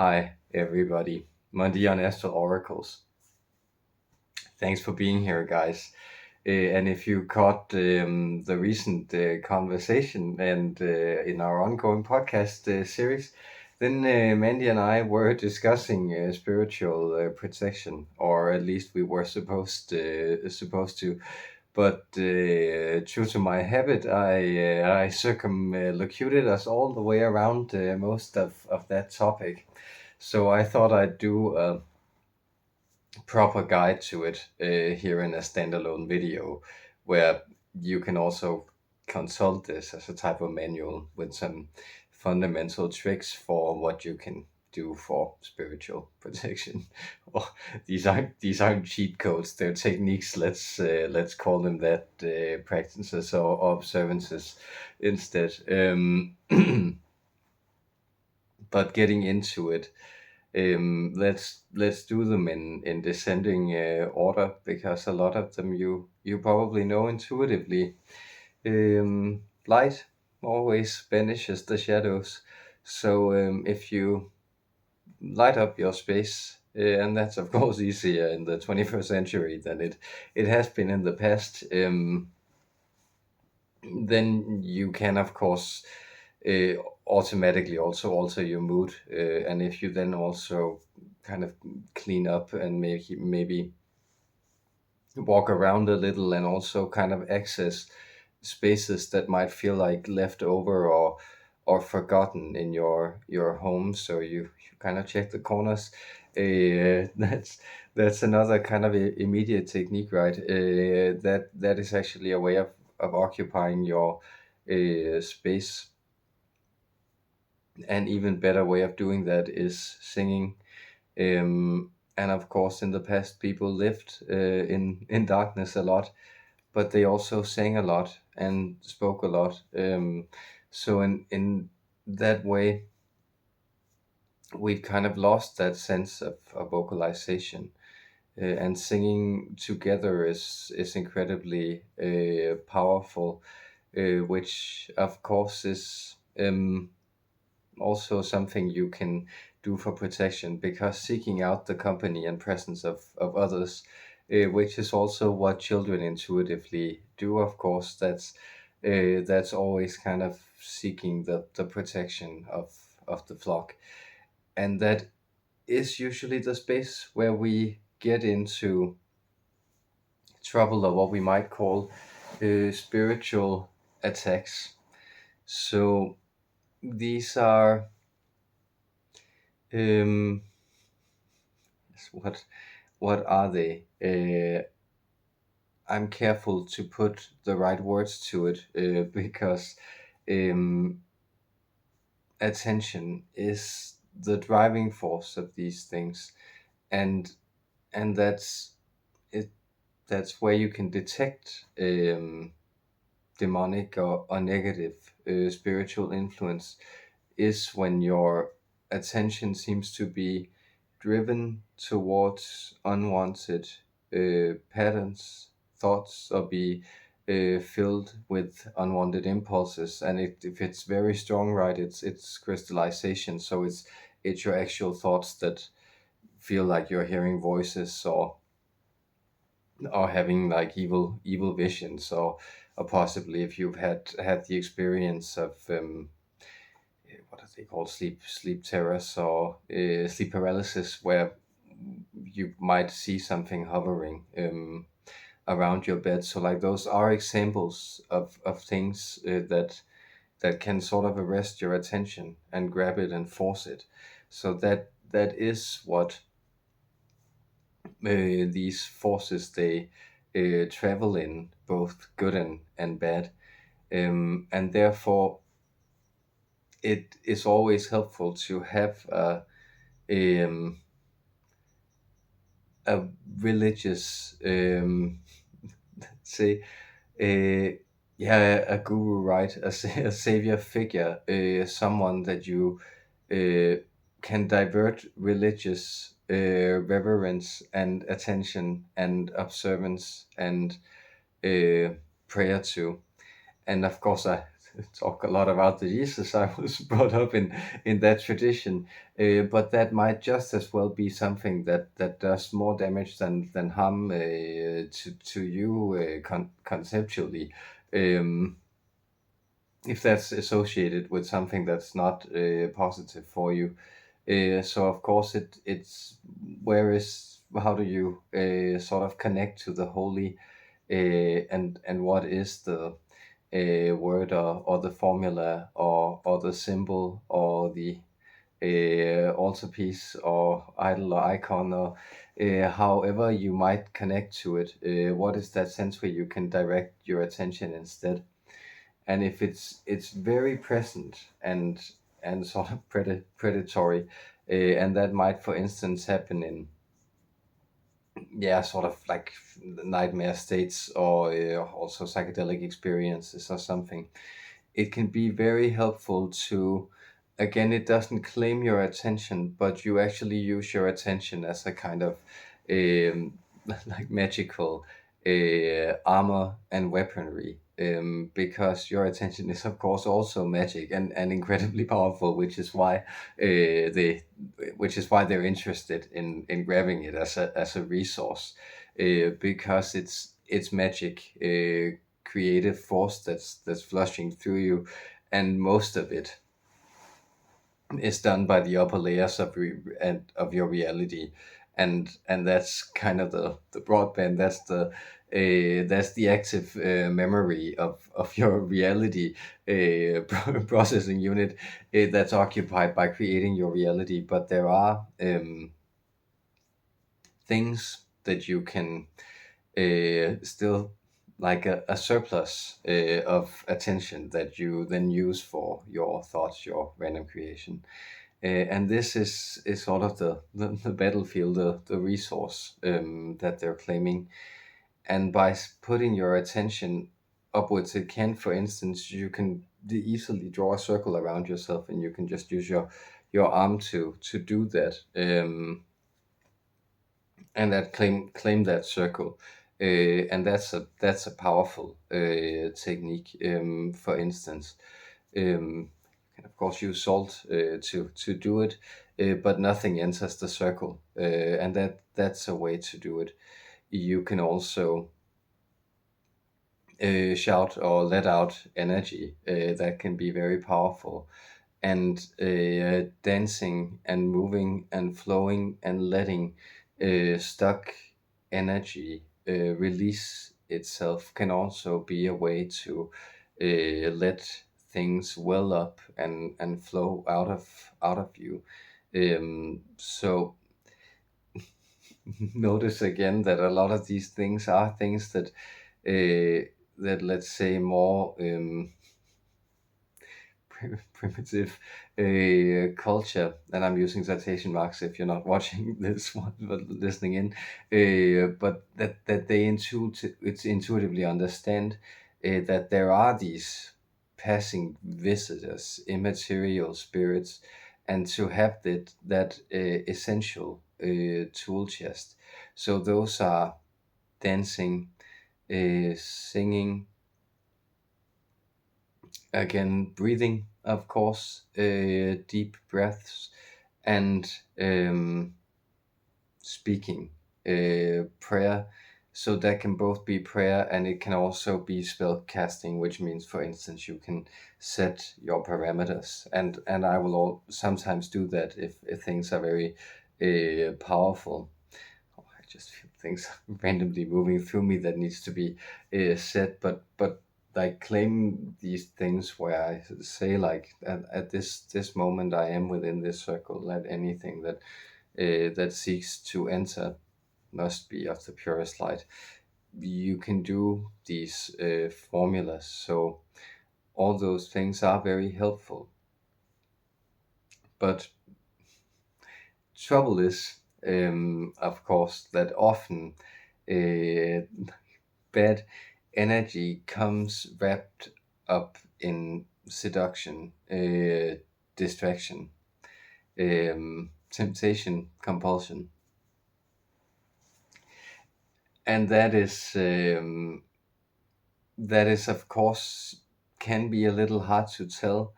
Hi, everybody. Monday on Astral Oracles. Thanks for being here, guys. And if you caught the recent conversation and in our ongoing podcast series, then Mandy and I were discussing spiritual protection, or at least we were supposed to. But true to my habit, I circumlocuted us all the way around most of that topic. So I thought I'd do a proper guide to it here in a standalone video where you can also consult this as a type of manual with some fundamental tricks for what you can do for spiritual protection. Oh, these aren't cheat codes, they're techniques. Let's call them that, practices or observances instead. But getting into it, let's do them in descending order, because a lot of them you probably know intuitively. Light always banishes the shadows, so if you light up your space, and that's of course easier in the 21st century than it has been in the past, then you can of course uh, automatically also alter your mood, and if you then also kind of clean up and maybe walk around a little and also kind of access spaces that might feel like left over or forgotten in your home, so you kind of check the corners. That's another kind of immediate technique, right? That is actually a way of occupying your space. An even better way of doing that is singing. And of course, in the past, people lived in darkness a lot, but they also sang a lot and spoke a lot. So in that way, we've kind of lost that sense of vocalization. And singing together is incredibly powerful, which of course is also something you can do for protection, because seeking out the company and presence of others, which is also what children intuitively do, of course, that's always kind of seeking the protection of the flock. And that is usually the space where we get into trouble, or what we might call spiritual attacks. So these are um, what are they? I'm careful to put the right words to it, because um, attention is the driving force of these things, and that's it. That's where you can detect demonic or negative spiritual influence, is when your attention seems to be driven towards unwanted patterns, thoughts, or be filled with unwanted impulses. And if it's very strong, right, it's crystallization. So it's your actual thoughts that feel like you're hearing voices, or having like evil visions, or possibly if you've had the experience of what are they called, sleep terrors, or sleep paralysis, where you might see something hovering around your bed. So like those are examples of things that can sort of arrest your attention and grab it and force it. So that is what these forces, they travel in, both good and bad, and therefore it is always helpful to have um, a religious, say, uh, yeah, a guru, right, a savior figure, someone that you uh, can divert religious reverence and attention and observance and prayer to. And of course, talk a lot about the Jesus. I was brought up in that tradition, but that might just as well be something that does more damage than harm to you conceptually. Um, if that's associated with something that's not positive for you. So of course it's how do you sort of connect to the holy, and what is the word or the formula or the symbol or the altarpiece or idol or icon, or however you might connect to it. What is that sense where you can direct your attention instead? And if it's very present and sort of predatory, and that might, for instance, happen in, yeah, sort of like nightmare states, or also psychedelic experiences or something. It can be very helpful to, again, it doesn't claim your attention, but you actually use your attention as a kind of um, like magical armor and weaponry, because your attention is of course also magic and incredibly powerful, they which is why they're interested in grabbing it as a resource, because it's magic, creative force that's flushing through you, and most of it is done by the upper layers of your reality, and that's kind of the broadband. That's the active memory of your reality processing unit that's occupied by creating your reality. But there are things that you can still, like a surplus of attention that you then use for your thoughts, your random creation. And this is sort of the battlefield, the resource that they're claiming. And by putting your attention upwards, it can, for instance, you can easily draw a circle around yourself, and you can just use your arm to do that. And that claim that circle, and that's a powerful technique. For instance, you can of course use salt to do it, but nothing enters the circle, and that's a way to do it. You can also shout or let out energy that can be very powerful, and dancing and moving and flowing and letting stuck energy release itself can also be a way to let things well up and flow out of you. So notice again that a lot of these things are things that, let's say, more primitive culture, and I'm using citation marks if you're not watching this one but listening in, but that they intuitively understand that there are these passing visitors, immaterial spirits, and to have that essential tool chest. So those are dancing, singing, again, breathing, of course, deep breaths, and speaking, prayer. So that can both be prayer, and it can also be spell casting, which means, for instance, you can set your parameters, and I will sometimes do that if things are very powerful. I just feel things randomly moving through me that needs to be said, but I claim these things where I say, like, at this moment I am within this circle. Let anything that seeks to enter must be of the purest light. You can do these formulas, so all those things are very helpful. But trouble is, of course, that often bad energy comes wrapped up in seduction, distraction, temptation, compulsion, and that is of course can be a little hard to tell.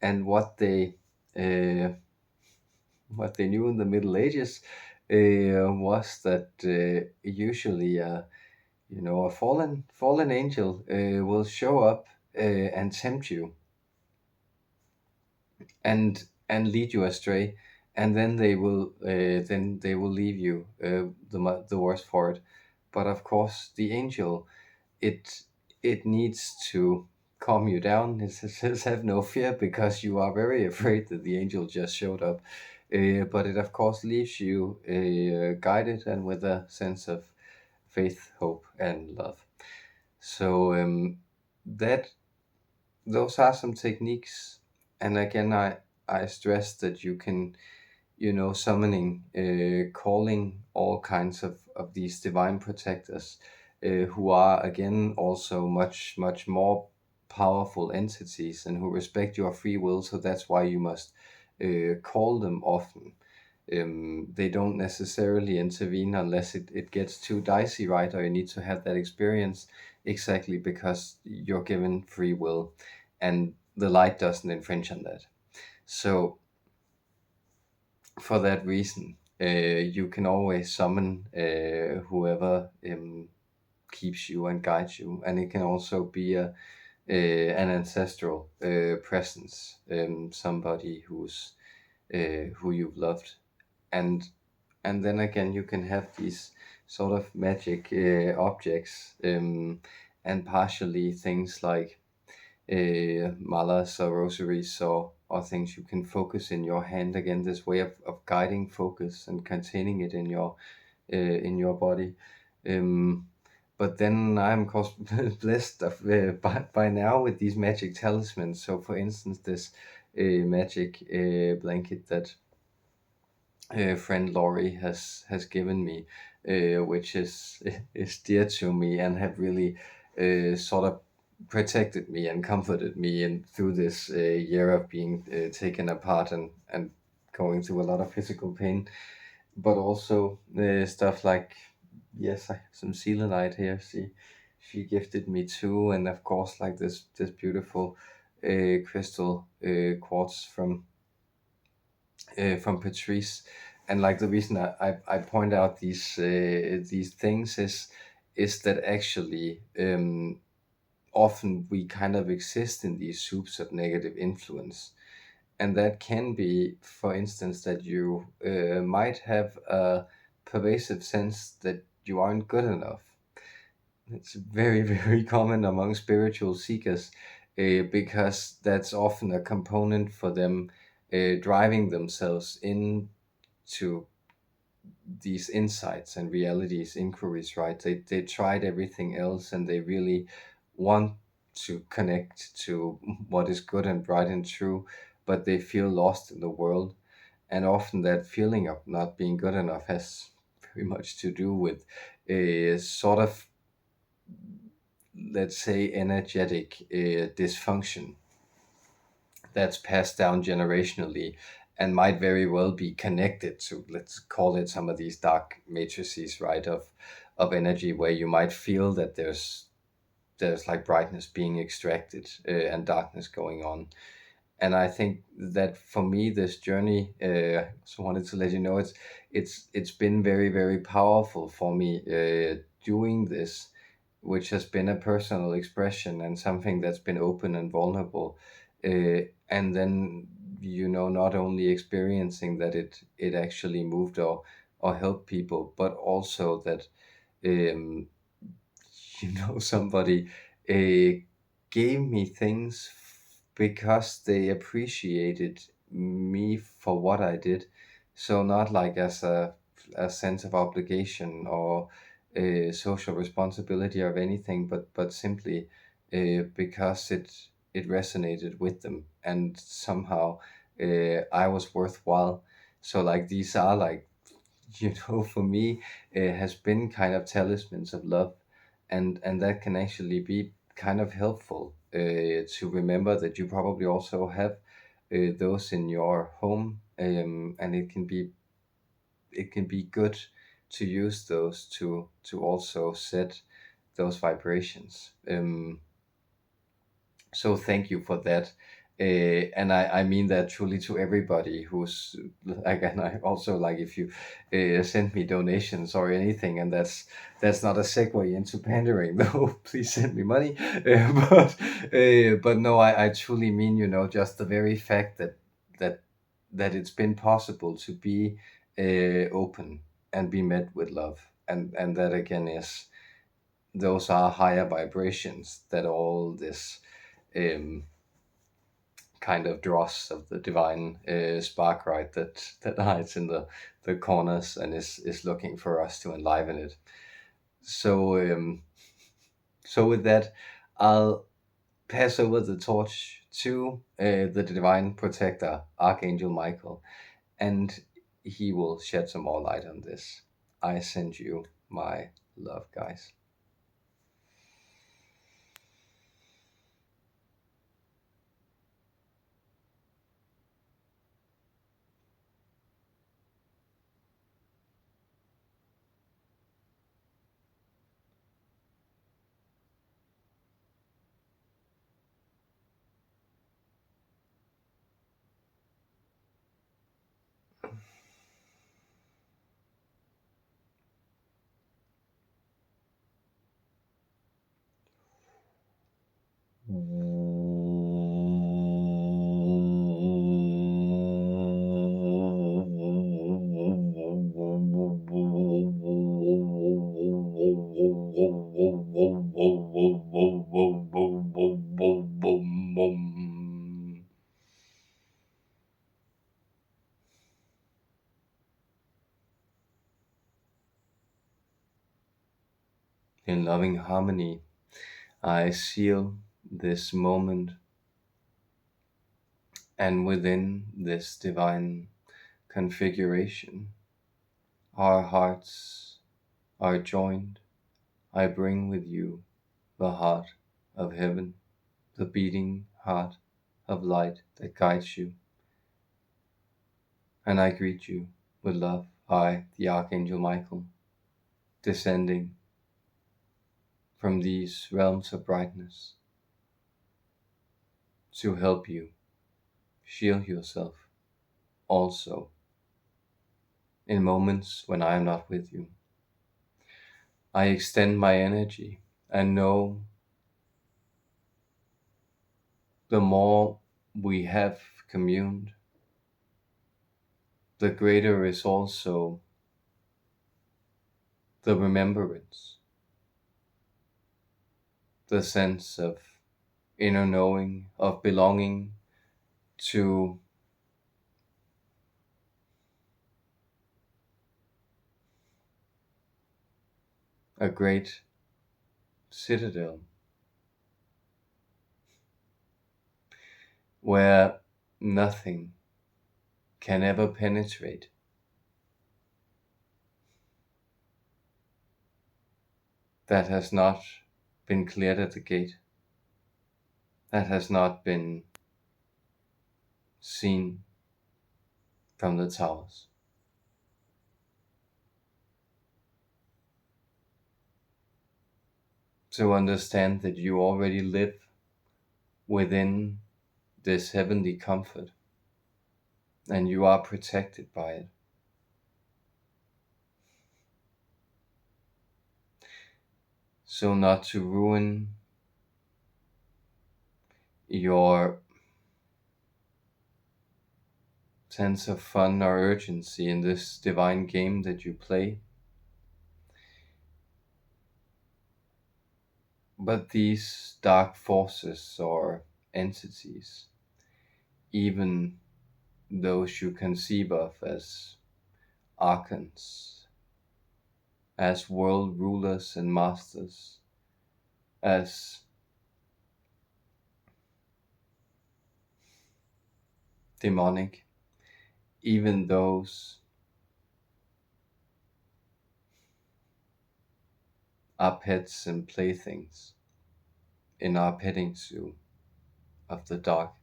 And uh, what they knew in the Middle Ages was that usually a fallen angel will show up and tempt you and lead you astray, and then they will leave you the worse for it. But of course, the angel, it it needs to calm you down. It says have no fear, because you are very afraid that the angel just showed up. But it of course leaves you guided and with a sense of faith, hope, and love. So that those are some techniques. And again, I stress that you can, summoning, calling all kinds of these divine protectors, who are again also much, much more powerful entities and who respect your free will. So that's why you must call them often. They don't necessarily intervene unless it gets too dicey, right? Or you need to have that experience, exactly because you're given free will and the light doesn't infringe on that. So for that reason, you can always summon whoever keeps you and guides you, and it can also be an ancestral presence, somebody who you've loved, and then again you can have these sort of magic objects, and partially things like malas or rosaries, or things you can focus in your hand. Again, this way of guiding focus and containing it in your body. Um, but then I'm of course blessed by now with these magic talismans. So for instance, this magic blanket that friend Laurie has given me, which is dear to me and have really sort of protected me and comforted me and through this year of being taken apart and going through a lot of physical pain, but also stuff like, yes, I have some selenite here. She gifted me too, and of course like this beautiful crystal quartz from Patrice. And like the reason I point out these things is that actually often we kind of exist in these soups of negative influence, and that can be, for instance, that you might have a pervasive sense that you aren't good enough. It's very very common among spiritual seekers, because that's often a component for them driving themselves into these insights and realities inquiries, right? They tried everything else and they really want to connect to what is good and right and true, but they feel lost in the world. And often that feeling of not being good enough has very much to do with a sort of, let's say, energetic dysfunction that's passed down generationally and might very well be connected to, let's call it, some of these dark matrices, right, of energy, where you might feel that there's like brightness being extracted and darkness going on. And I think that for me, this journey, I also wanted to let you know, it's been very very powerful for me doing this, which has been a personal expression and something that's been open and vulnerable. And then, not only experiencing that it actually moved or helped people, but also that um, somebody gave me things because they appreciated me for what I did. So not like as a sense of obligation or a social responsibility of anything, but simply because it resonated with them, and somehow I was worthwhile. So like these are like, for me, it has been kind of talismans of love, and that can actually be kind of helpful to remember that you probably also have those in your home, and it can be good to use those to also set those vibrations. So thank you for that. And I mean that truly to everybody who's like, and I also like, if you send me donations or anything, and that's not a segue into pandering though. Please send me money. But no, I truly mean, just the very fact that that it's been possible to be open and be met with love, and that again is, those are higher vibrations, that all this um, kind of dross of the divine spark, right, that hides in the corners and is looking for us to enliven it. So with that, I'll pass over the torch to the divine protector, Archangel Michael, and he will shed some more light on this. I send you my love, guys. In loving harmony, I seal this moment, and within this divine configuration, our hearts are joined. I bring with you the heart of heaven, the beating heart of light that guides you, and I greet you with love. I, the Archangel Michael, descending from these realms of brightness to help you shield yourself also in moments when I am not with you. I extend my energy and know the more we have communed, the greater is also the remembrance, the sense of inner knowing, of belonging to a great citadel where nothing can ever penetrate, that has not been cleared at the gate, that has not been seen from the towers. To understand that you already live within this heavenly comfort, and you are protected by it. So not to ruin your sense of fun or urgency in this divine game that you play, but these dark forces or entities, even those you conceive of as archons, as world rulers and masters, as demonic, even those are pets and playthings in our petting zoo of the dark.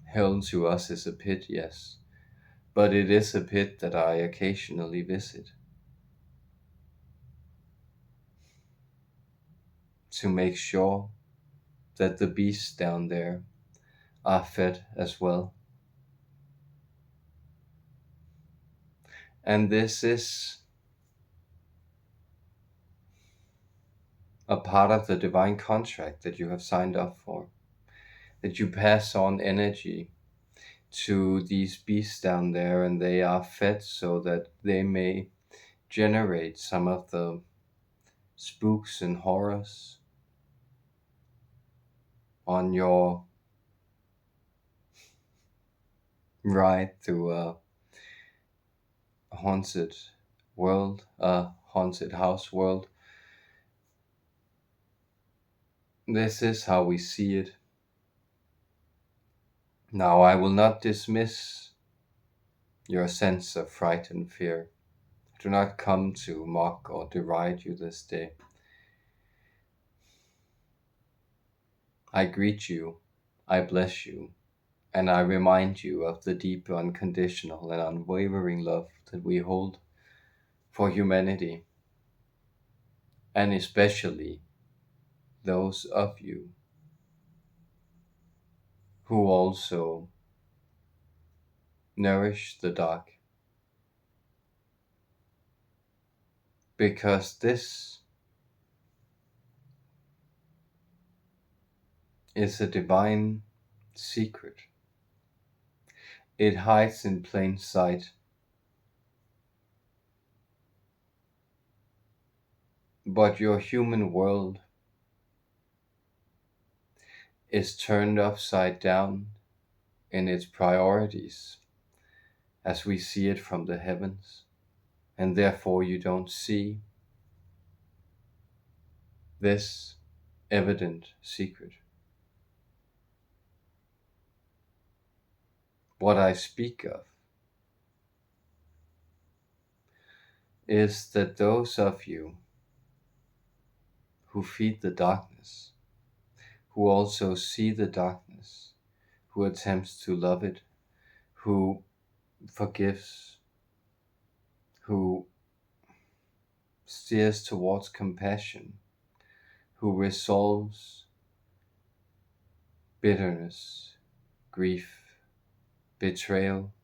Hell to us is a pit, yes, but it is a pit that I occasionally visit. to make sure that the beasts down there are fed as well. And this is a part of the divine contract that you have signed up for, that you pass on energy to these beasts down there, and they are fed so that they may generate some of the spooks and horrors on your ride through a haunted world, a haunted house world. This is how we see it. Now, I will not dismiss your sense of fright and fear. I do not come to mock or deride you this day. I greet you, I bless you, and I remind you of the deep, unconditional, and unwavering love that we hold for humanity, and especially those of you who also nourish the dark. Because this is a divine secret. It hides in plain sight. But your human world is turned upside down in its priorities as we see it from the heavens, and therefore you don't see this evident secret. What I speak of is that those of you who feed the darkness, who also see the darkness, who attempts to love it, who forgives, who steers towards compassion, who resolves bitterness, grief, betrayal,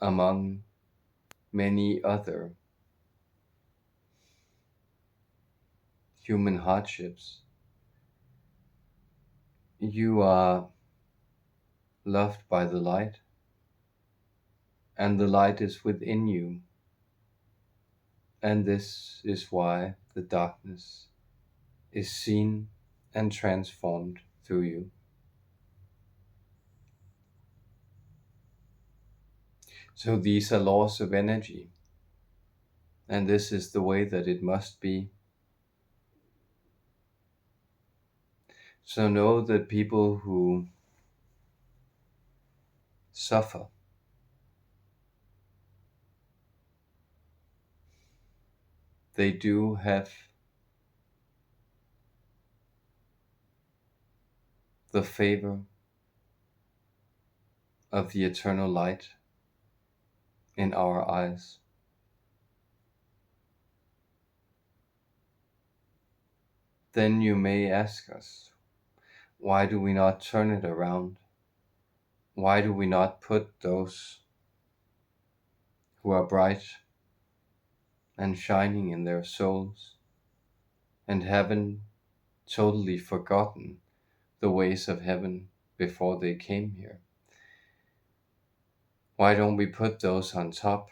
among many other human hardships. You are loved by the light, and the light is within you, and this is why the darkness is seen and transformed through you. So these are laws of energy, and this is the way that it must be. So know that people who suffer, they do have the favor of the eternal light in our eyes. Then you may ask us, why do we not turn it around? Why do we not put those who are bright and shining in their souls and haven't totally forgotten the ways of heaven before they came here? Why don't we put those on top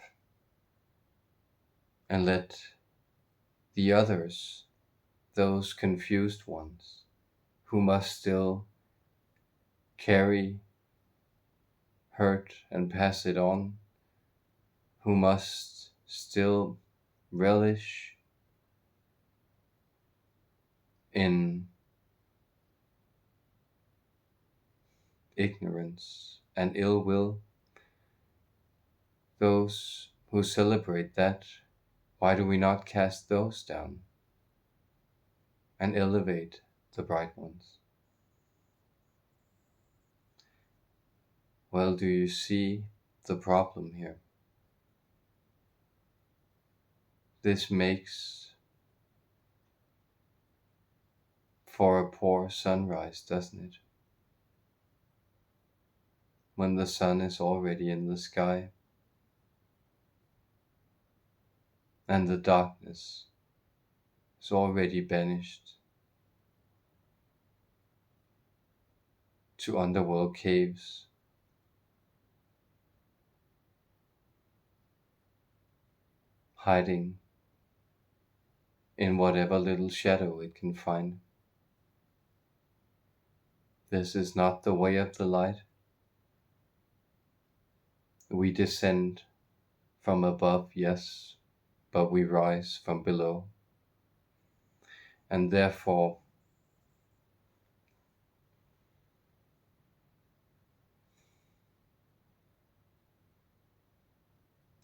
and let the others, those confused ones, who must still carry hurt and pass it on, who must still relish in ignorance and ill will, those who celebrate that, why do we not cast those down and elevate the bright ones? Well, do you see the problem here? This makes for a poor sunrise, doesn't it? When the sun is already in the sky and the darkness is already banished to underworld caves, hiding in whatever little shadow it can find. This is not the way of the light. We descend from above, yes, but we rise from below. And therefore,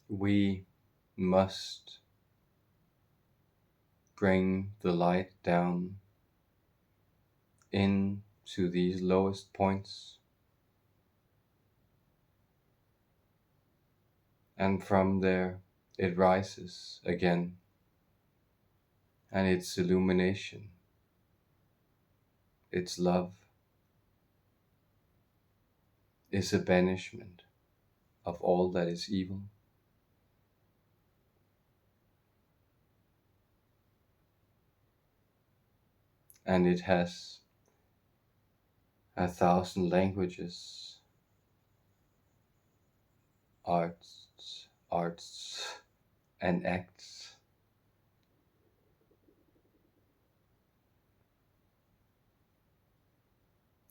we must bring the light down into these lowest points, and from there it rises again, and its illumination, its love, is a banishment of all that is evil. And it has 1,000 languages, arts and acts.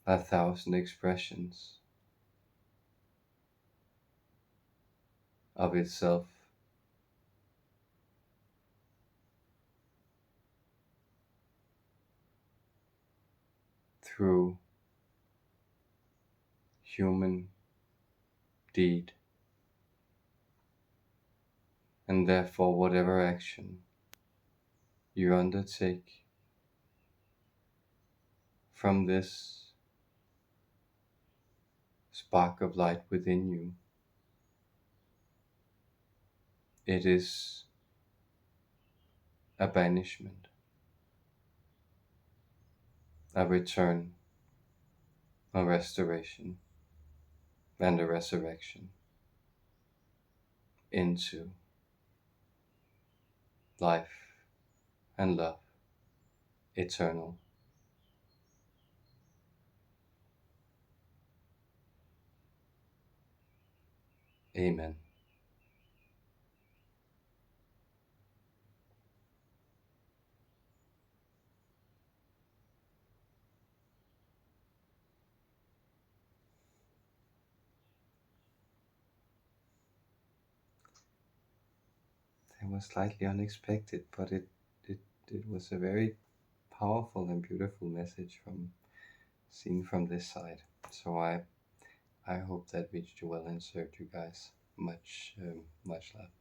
A 1,000 expressions of itself. Through human deed. And therefore, whatever action you undertake from this spark of light within you, it is a banishment, a return, a restoration, and a resurrection into life and love, eternal. Amen. It was slightly unexpected, but it was a very powerful and beautiful message from seen from this side. So I hope that reached you well and served you guys. Much love.